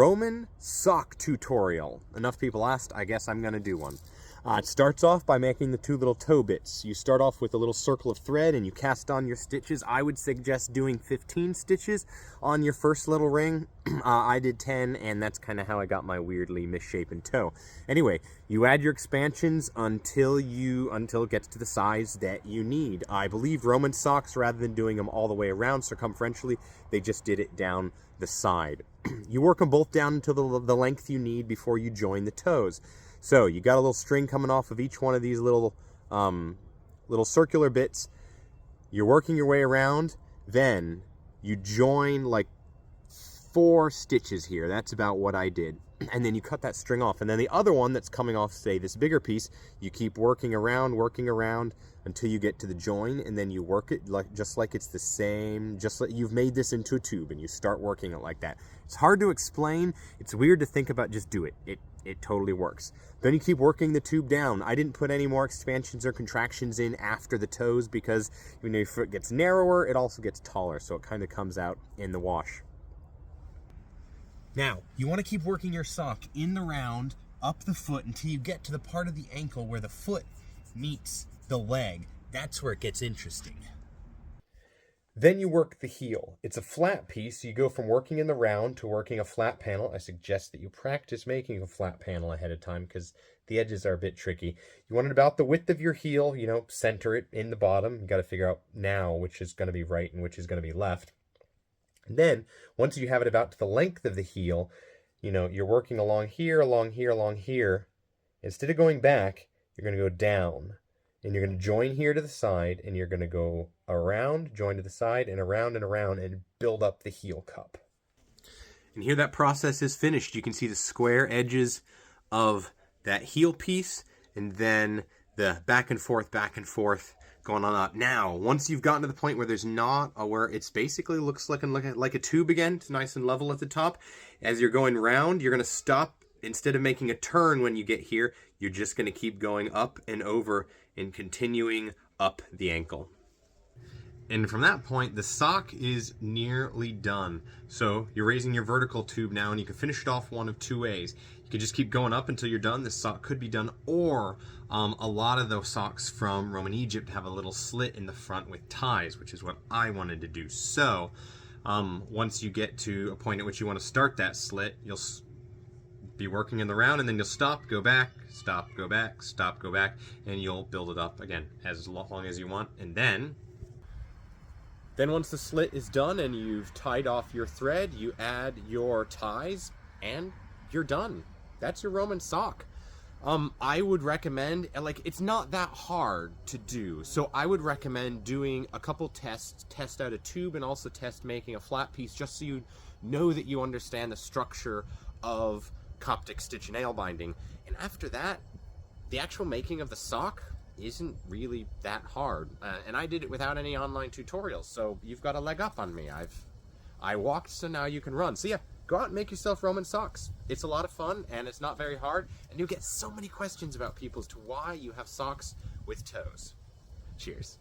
Roman sock tutorial. Enough people asked, I guess I'm gonna do one. It starts off by making the two little toe bits. You start off with a little circle of thread and you cast on your stitches. I would suggest doing 15 stitches on your first little ring. I did 10, and that's kind of how I got my weirdly misshapen toe. Anyway, you add your expansions until it gets to the size that you need. I believe Roman socks, rather than doing them all the way around circumferentially, they just did it down the side. You work them both down until the length you need before you join the toes. So you got a little string coming off of each one of these little circular bits. You're working your way around. Then you join like 4 stitches here. That's about what I did. And then you cut that string off. And then the other one that's coming off, say, this bigger piece, you keep working around until you get to the join, and then you work it just like it's the same, just like you've made this into a tube, and you start working it like that. It's hard to explain. It's weird to think about. Just do it. It totally works. Then you keep working the tube down. I didn't put any more expansions or contractions in after the toes because when your foot gets narrower, it also gets taller, so it kind of comes out in the wash. Now, you want to keep working your sock in the round, up the foot, until you get to the part of the ankle where the foot meets the leg. That's where it gets interesting. Then you work the heel. It's a flat piece. You go from working in the round to working a flat panel. I suggest that you practice making a flat panel ahead of time because the edges are a bit tricky. You want it about the width of your heel, center it in the bottom. You got to figure out now which is going to be right and which is going to be left. And then, once you have it about to the length of the heel, you're working along here, along here, along here. Instead of going back, you're going to go down. And you're going to join here to the side, and you're going to go around, join to the side, and around, and build up the heel cup. And here that process is finished. You can see the square edges of that heel piece, and then the back and forth, going on up. Now, once you've gotten to the point where there's not, where it's basically looks like a tube again, it's nice and level at the top, as you're going round, you're going to stop. Instead of making a turn when you get here, you're just going to keep going up and over and continuing up the ankle. And from that point, the sock is nearly done. So you're raising your vertical tube now, and you can finish it off one of 2 ways. You can just keep going up until you're done. This sock could be done, or a lot of those socks from Roman Egypt have a little slit in the front with ties, which is what I wanted to do. So once you get to a point at which you want to start that slit, you'll be working in the round, and then you'll stop, go back, stop, go back, stop, go back, and you'll build it up again as long as you want. And then once the slit is done and you've tied off your thread, you add your ties, and you're done. That's your Roman sock. I would recommend, it's not that hard to do, so I would recommend doing a couple tests, test out a tube, and also test making a flat piece, just so you know that you understand the structure of Coptic stitch nail binding. And after that, the actual making of the sock isn't really that hard. And I did it without any online tutorials, so you've got a leg up on me. I walked, so now you can run. So yeah, go out and make yourself Roman socks. It's a lot of fun, and it's not very hard, and you'll get so many questions about people as to why you have socks with toes. Cheers.